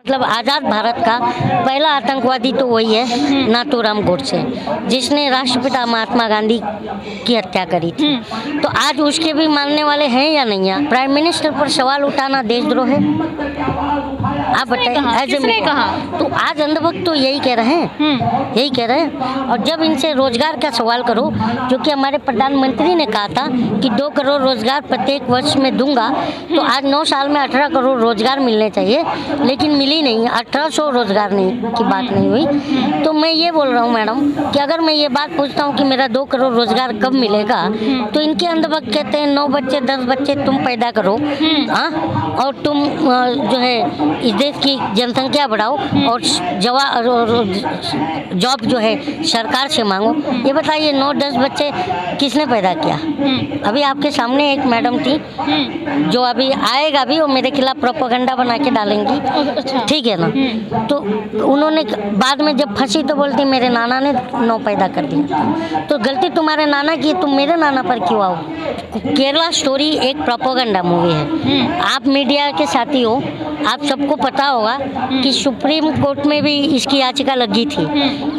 मतलब आज़ाद भारत का पहला आतंकवादी तो वही है नाथूराम गोडसे, जिसने राष्ट्रपिता महात्मा गांधी की हत्या करी थी। तो आज उसके भी मानने वाले हैं या नहीं है? प्राइम मिनिस्टर पर सवाल उठाना देशद्रोह है? आप बताइए। किसने कहा? तो आज अंधभक्त तो यही कह रहे हैं, यही कह रहे हैं। और जब इनसे रोजगार का सवाल करो, जो कि हमारे प्रधानमंत्री ने कहा था कि 2 करोड़ रोजगार प्रत्येक वर्ष में दूंगा, तो आज 9 साल में 18 करोड़ रोजगार मिलने चाहिए, लेकिन मिली नहीं। 1800 रोजगार नहीं की बात नहीं हुई। तो मैं ये बोल रहा हूँ मैडम कि अगर मैं ये बात पूछता हूँ कि मेरा 2 करोड़ रोजगार कब मिलेगा, तो इनके अंधभक्त कहते हैं 9 बच्चे 10 बच्चे तुम पैदा करो, हाँ, और तुम जो है इस देश की जनसंख्या बढ़ाओ और जॉब जो है सरकार से मांगो। ये बताइए 9-10 बच्चे किसने पैदा किया? अभी आपके सामने एक मैडम थी जो अभी आएगा भी, वो मेरे खिलाफ प्रोपेगेंडा बना के डालेंगी, ठीक है ना? तो उन्होंने बाद में जब फंसी तो बोलती मेरे नाना ने 9 पैदा कर दिया। तो गलती तुम्हारे नाना की, तुम मेरे नाना पर क्यों आओ? केरला स्टोरी एक प्रोपेगेंडा मूवी है। आप मीडिया के साथी हो, आप सबको पता होगा कि सुप्रीम कोर्ट में भी इसकी याचिका लगी थी।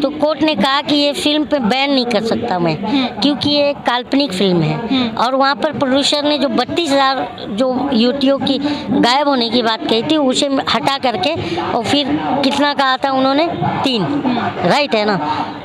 तो कोर्ट ने कहा कि ये फिल्म पे बैन नहीं कर सकता मैं, क्योंकि ये एक काल्पनिक फिल्म है। और वहाँ पर प्रोड्यूसर ने जो 32,000 जो युवतियों की गायब होने की बात कही थी, उसे हटा करके और फिर कितना कहा था उन्होंने? 3, राइट है ना?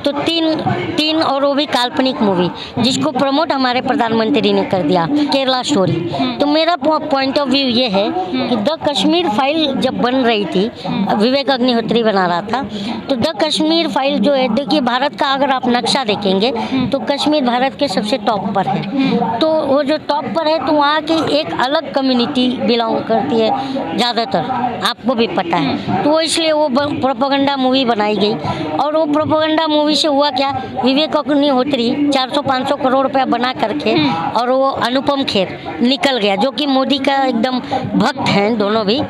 तो 3 और वो भी काल्पनिक मूवी, जिसको प्रमोट हमारे प्रधानमंत्री ने कर दिया, केरला स्टोरी। तो मेरा पॉइंट ऑफ व्यू ये है कि द कश्मीर फाइल जब बन रही थी, विवेक अग्निहोत्री बना रहा था, तो द कश्मीर फाइल जो है, देखिए भारत का अगर आप नक्शा देखेंगे तो कश्मीर भारत के सबसे टॉप पर है। तो वो जो टॉप पर है, तो वहाँ की एक अलग कम्युनिटी बिलोंग करती है ज़्यादातर, आपको भी पता है। तो इसलिए वो प्रोपेगेंडा मूवी बनाई गई। और वो प्रोपेगेंडा मूवी से हुआ क्या? विवेक अग्निहोत्री 400-500 करोड़ रुपया बना करके, और वो अनुपम खेर निकल गया, जो कि मोदी का एकदम भक्त हैं दोनों भी।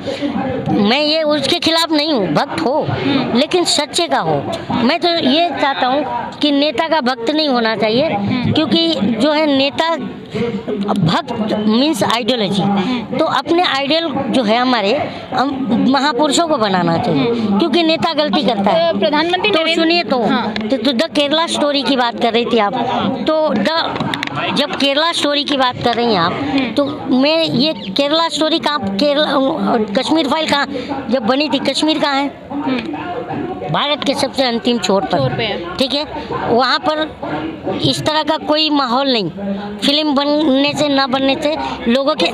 मैं ये उसके खिलाफ नहीं हूँ, भक्त हो लेकिन सच्चे का हो। मैं तो ये चाहता हूँ कि नेता का भक्त नहीं होना चाहिए, क्योंकि जो है नेता भक्त मीन्स आइडियोलॉजी। तो अपने आइडियल जो है हमारे महापुरुषों को बनाना चाहिए, क्योंकि नेता गलती करता है। प्रधानमंत्री तो सुनिए तो द केरला स्टोरी की बात कर रही थी आप, तो जब केरला स्टोरी की बात कर रही हैं आप, तो मैं ये केरला स्टोरी कहाँ, कश्मीर फाइल कहाँ जब बनी थी, कश्मीर कहाँ है? भारत के सबसे अंतिम छोर पर, ठीक है। वहाँ पर इस तरह का कोई माहौल नहीं। फिल्म बनने से ना बनने से लोगों के,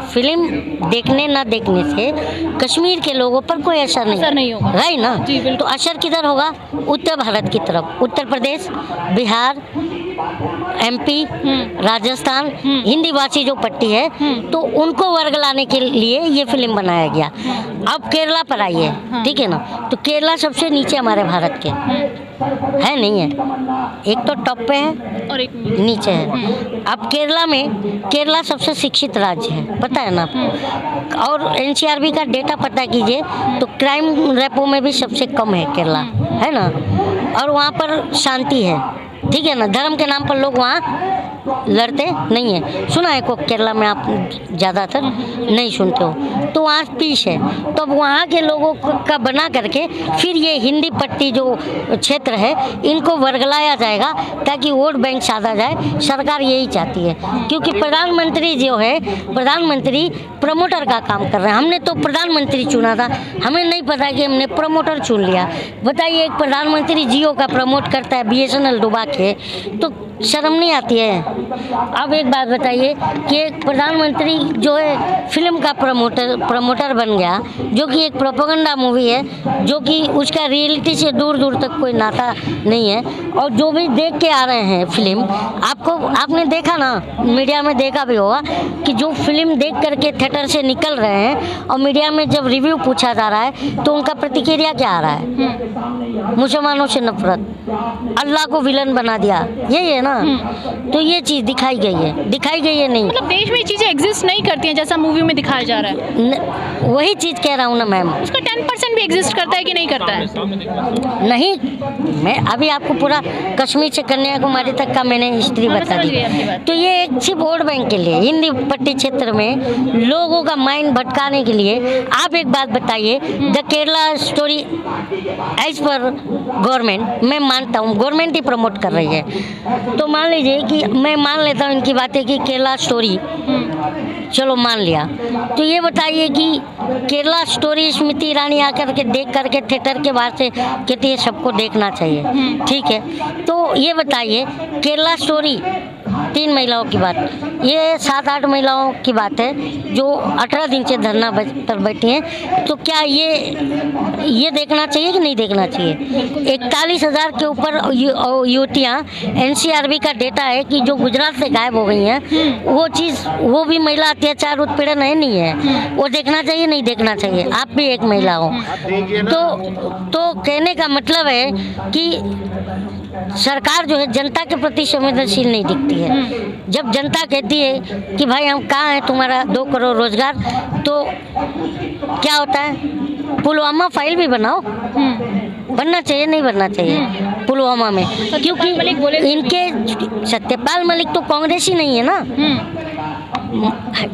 फिल्म देखने ना देखने से कश्मीर के लोगों पर कोई असर नहीं होगा, राइट ना? तो असर किधर होगा? उत्तर भारत की तरफ, उत्तर प्रदेश, बिहार, MP, राजस्थान, हिंदी भाषी जो पट्टी है, तो उनको वर्ग लाने के लिए ये फिल्म बनाया गया। अब केरला पर आई है, ठीक है ना? तो केरला सबसे नीचे हमारे भारत के है, नहीं है? एक तो टॉप पे है और एक नीचे है। अब केरला सबसे शिक्षित राज्य है, पता है ना? और NCRB का डेटा पता कीजिए तो क्राइम रेपो में भी सबसे कम है केरला, है ना? और वहाँ पर शांति है, ठीक है ना? धर्म के नाम पर लोग वहाँ लड़ते नहीं है। सुना है को केरला में आप ज़्यादातर नहीं सुनते हो, तो वहाँ पीस है। तो अब वहाँ के लोगों का बना करके फिर ये हिंदी पट्टी जो क्षेत्र है, इनको वर्गलाया जाएगा ताकि वोट बैंक साधा जाए। सरकार यही चाहती है, क्योंकि प्रधानमंत्री जो है, प्रधानमंत्री प्रमोटर का काम कर रहे हैं। हमने तो प्रधानमंत्री चुना था, हमें नहीं पता कि हमने प्रमोटर चुन लिया। बताइए, एक प्रधानमंत्री जियो का प्रमोट करता है, BSNL डुबा के, तो शर्म नहीं आती है? अब एक बात बताइए कि एक प्रधानमंत्री जो है फिल्म का प्रमोटर बन गया, जो कि एक प्रोपेगेंडा मूवी है, जो कि उसका रियलिटी से दूर दूर तक कोई नाता नहीं है। और जो भी देख के आ रहे हैं फिल्म, आपने देखा ना, मीडिया में देखा भी होगा कि जो फिल्म देख करके थिएटर से निकल रहे हैं और मीडिया में जब रिव्यू पूछा जा रहा है, तो उनका प्रतिक्रिया क्या आ रहा है? मुसलमानों से नफरत, अल्लाह को विलन बना दिया, यही है ना? तो ये चीज़ दिखाई गई है नहीं। मतलब देश में ये चीजें एग्जिस्ट नहीं करती हैं जैसा मूवी में दिखाया जा रहा है। वही चीज़ कह रहा हूँ ना मैम। उसका 10% भी एग्जिस्ट करता है कि नहीं करता है? नहीं, मैं अभी आपको पूरा कश्मीर से कन्याकुमारी तक का मैंने हिस्ट्री बता समझ गई आपकी दी। बात। तो ये एक सिर्फ वोट बैंक के लिए, हिंदी पट्टी क्षेत्र में लोगों का माइंड भटकाने के लिए। आप एक बात बताइए, the Kerala story as per government, मैं मानता हूँ गवर्नमेंट ही प्रमोट कर रही है, तो मान लीजिए कि मैं मान लेता हूँ इनकी बातें कि केरला स्टोरी, चलो मान लिया, तो ये बताइए कि केरला स्टोरी स्मृति ईरानी आकर के देख करके थिएटर के बाहर से कहती है सबको देखना चाहिए, ठीक है। तो ये बताइए केरला स्टोरी 3 महिलाओं की बात, ये 7-8 महिलाओं की बात है जो 18 दिन से धरना पर बैठी हैं, तो क्या ये देखना चाहिए कि नहीं देखना चाहिए? 41,000 के ऊपर युवतियाँ, NCRB का डेटा है कि जो गुजरात से गायब हो गई हैं, वो चीज़, वो भी महिला अत्याचार उत्पीड़न है नहीं है, वो देखना चाहिए नहीं देखना चाहिए? आप भी एक महिला हो, तो कहने का मतलब है कि सरकार जो है जनता के प्रति संवेदनशील नहीं दिखती है। जब जनता कहती है कि भाई हम कहाँ हैं, तुम्हारा 2 करोड़ रोजगार, तो क्या होता है? पुलवामा फाइल भी बनाओ, बनना चाहिए नहीं बनना चाहिए पुलवामा में, क्योंकि इनके सत्यपाल मलिक तो कांग्रेसी नहीं है ना,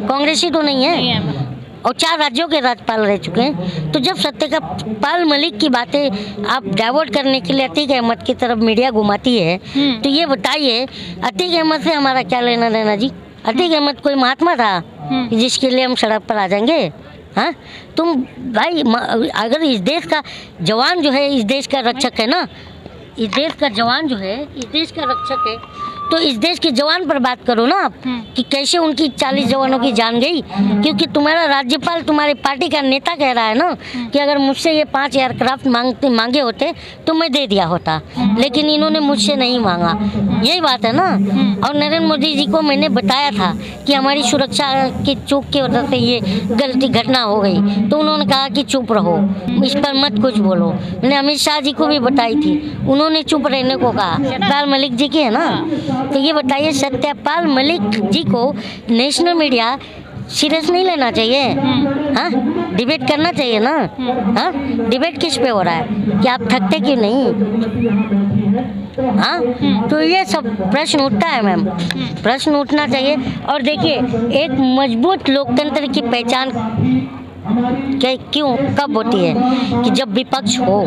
कांग्रेसी तो नहीं है, और 4 राज्यों के राज्यपाल रह चुके हैं। तो जब सत्यपाल मलिक की बातें आप डाइवर्ट करने के लिए अतीक अहमद की तरफ मीडिया घुमाती है, तो ये बताइए अतीक अहमद से हमारा क्या लेना देना जी? अतीक अहमद कोई महात्मा था जिसके लिए हम सड़क पर आ जाएंगे? हाँ, तुम भाई अगर इस देश का जवान जो है इस देश का रक्षक है ना, इस देश का जवान जो है इस देश का रक्षक है, तो इस देश के जवान पर बात करो ना आप कि कैसे उनकी 40 जवानों की जान गई, क्योंकि तुम्हारा राज्यपाल तुम्हारी पार्टी का नेता कह रहा है ना कि अगर मुझसे ये 5 एयरक्राफ्ट मांगे होते तो मैं दे दिया होता, लेकिन इन्होंने मुझसे नहीं मांगा। यही बात है ना। और नरेंद्र मोदी जी को मैंने बताया था कि हमारी सुरक्षा की चूक की वजह से ये गलती घटना हो गई, तो उन्होंने कहा कि चुप रहो, इस पर मत कुछ बोलो। मैंने अमित शाह जी को भी बताई थी, उन्होंने चुप रहने को कहा। सत्यपाल मलिक जी की है ना, तो ये बताइए सत्यपाल मलिक जी को नेशनल मीडिया सीरियस नहीं लेना चाहिए? हाँ, डिबेट करना चाहिए ना। हाँ, डिबेट किस पे हो रहा है कि आप थकते क्यों नहीं? हाँ, तो ये सब प्रश्न उठता है मैम, प्रश्न उठना चाहिए। और देखिए एक मजबूत लोकतंत्र की पहचान क्यों कब होती है कि जब विपक्ष हो।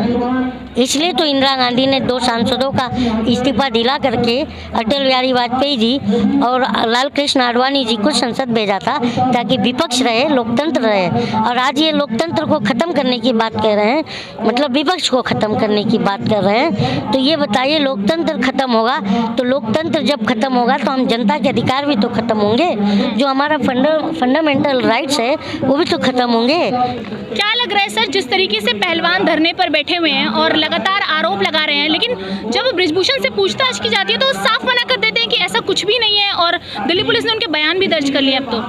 इसलिए तो इंदिरा गांधी ने 2 सांसदों का इस्तीफा दिला करके अटल बिहारी वाजपेयी जी और लाल कृष्ण आडवाणी जी को संसद भेजा था, ताकि विपक्ष रहे, लोकतंत्र रहे। और आज ये लोकतंत्र को ख़त्म करने की बात कह रहे हैं, मतलब विपक्ष को ख़त्म करने की बात कर रहे हैं। तो ये बताइए लोकतंत्र ख़त्म होगा, तो लोकतंत्र जब ख़त्म होगा तो हम जनता के अधिकार भी तो ख़त्म होंगे, जो हमारा फंडामेंटल राइट्स है वो भी तो ख़त्म होंगे। क्या लग रहा है सर, जिस तरीके से पहलवान धरने पर बैठे हुए हैं और लगातार आरोप लगा रहे हैं, लेकिन जब ब्रिजभूषण से पूछताछ की जाती है तो साफ मना कर देते हैं कि ऐसा कुछ भी नहीं है, और दिल्ली पुलिस ने उनके बयान भी दर्ज कर लिए अब तो।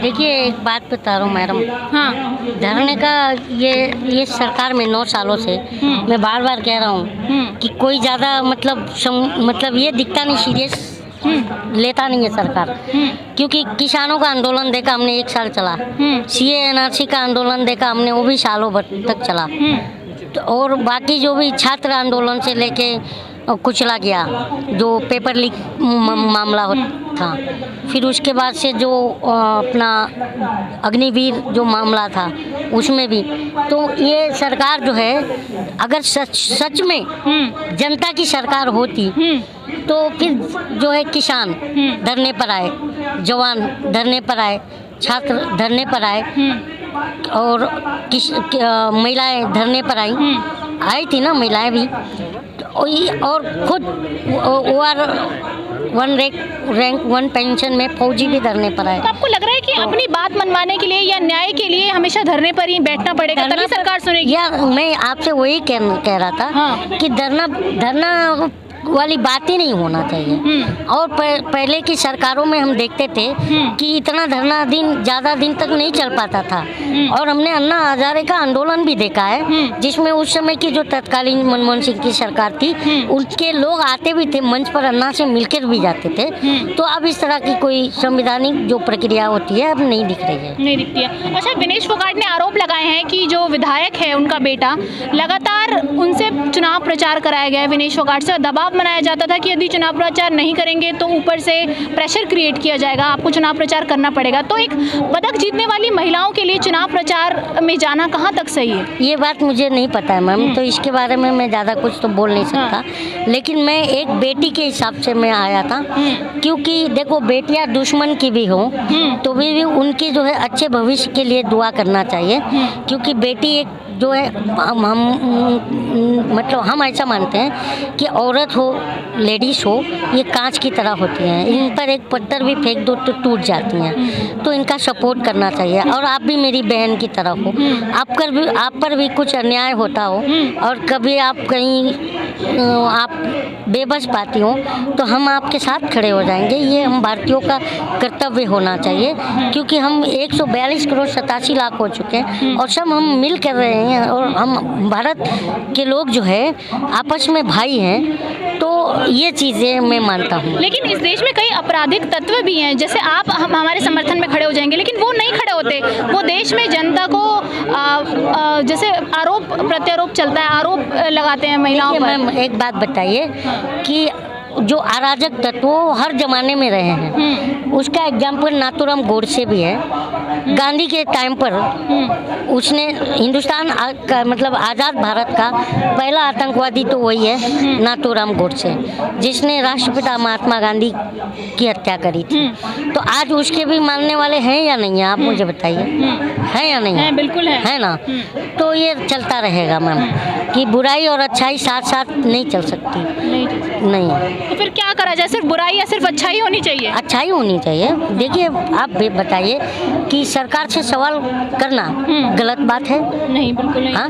देखिए एक बात बता रहा हूँ मैडम, हाँ, धरने का ये सरकार में 9 सालों से मैं बार बार कह रहा हूँ कि कोई ज़्यादा मतलब ये दिखता नहीं, सीरियस लेता नहीं है सरकार, क्योंकि किसानों का आंदोलन देखा हमने 1 साल चला, CA NRC का आंदोलन देखा हमने, वो भी सालों भर तक चला, और बाकी जो भी छात्र आंदोलन से लेके कुचला गया, जो पेपर लीक मामला था, फिर उसके बाद से जो अपना अग्निवीर जो मामला था उसमें भी। तो ये सरकार जो है अगर सच में जनता की सरकार होती तो फिर जो है किसान धरने पर आए, जवान धरने पर आए, छात्र धरने पर आए, और महिलाएं धरने पर आई थी ना महिलाएं भी, और खुद रैंक 1 पेंशन में फौजी भी धरने पर आए। तो आपको लग रहा है कि अपनी बात मनवाने के लिए या न्याय के लिए हमेशा धरने पर ही बैठना पड़ेगा तभी सरकार सुनेगी? या मैं आपसे वही कह रहा था कि धरना वाली बात ही नहीं होना चाहिए। और पहले की सरकारों में हम देखते थे कि इतना धरना ज़्यादा दिन तक नहीं चल पाता था। और हमने अन्ना हजारे का आंदोलन भी देखा है, जिसमें उस समय की जो तत्कालीन मनमोहन सिंह की सरकार थी, उनके लोग आते भी थे मंच पर, अन्ना से मिलकर भी जाते थे। तो अब इस तरह की कोई संवैधानिक जो प्रक्रिया होती है अब नहीं दिख रही है। नहीं दिखती है। अच्छा, विनेश फोगाट ने आरोप लगाए हैं कि जो विधायक है उनका बेटा, लगातार उनसे चुनाव प्रचार कराया गया है। विनेश फोगाट से दबाव बनाया जाता था कि यदि चुनाव प्रचार नहीं करेंगे तो ऊपर से प्रेशर क्रिएट किया जाएगा, आपको चुनाव प्रचार करना पड़ेगा। तो एक पदक जीतने वाली महिलाओं के लिए चुनाव प्रचार में जाना कहाँ तक सही है? ये बात मुझे नहीं पता है मैम, तो इसके बारे में मैं ज़्यादा कुछ तो बोल नहीं सकता। लेकिन मैं एक बेटी के हिसाब से मैं आया था, क्योंकि देखो बेटियां दुश्मन की भी हो तो भी उनकी जो है अच्छे भविष्य के लिए दुआ करना चाहिए। क्योंकि बेटी एक जो है मतलब हम ऐसा मानते हैं कि औरत हो, लेडीज़ हो, ये कांच की तरह होती हैं। इन पर एक पत्थर भी फेंक दो तो टूट जाती हैं। तो इनका सपोर्ट करना चाहिए। और आप भी मेरी बहन की तरह हो, आप पर भी कुछ अन्याय होता हो और कभी आप कहीं आप बेबस पाती हो तो हम आपके साथ खड़े हो जाएंगे। ये हम भारतीयों का कर्तव्य होना चाहिए, क्योंकि हम 142 करोड़ 87 लाख हो चुके हैं और सब हम मिल कर रहे हैं। और हम भारत के लोग जो है आपस में भाई हैं। तो ये चीज़ें मैं मानता हूँ। लेकिन इस देश में कई आपराधिक तत्व भी हैं, जैसे आप हम हमारे समर्थन में खड़े हो जाएंगे, लेकिन वो नहीं खड़े होते। वो देश में जनता को जैसे आरोप प्रत्यारोप चलता है, आरोप लगाते हैं महिलाओं पर। मैम एक बात बताइए कि जो अराजक तत्व वो हर जमाने में रहे हैं। उसका एग्जाम्पल नाथूराम गोडसे भी है। गांधी के टाइम पर उसने हिंदुस्तान का मतलब आज़ाद भारत का पहला आतंकवादी तो वही है, नाथूराम गोडसे, जिसने राष्ट्रपिता महात्मा गांधी की हत्या करी थी। तो आज उसके भी मानने वाले हैं या नहीं है, आप मुझे बताइए, हैं या नहीं है? बिल्कुल है ना। तो ये चलता रहेगा मैम कि बुराई और अच्छाई साथ साथ नहीं चल सकती। नहीं। तो फिर क्या करा जाए? सिर्फ बुराई या सिर्फ अच्छाई होनी चाहिए? अच्छाई होनी चाहिए। देखिए आप बताइए कि सरकार से सवाल करना गलत बात है? नहीं, बिल्कुल नहीं। हाँ।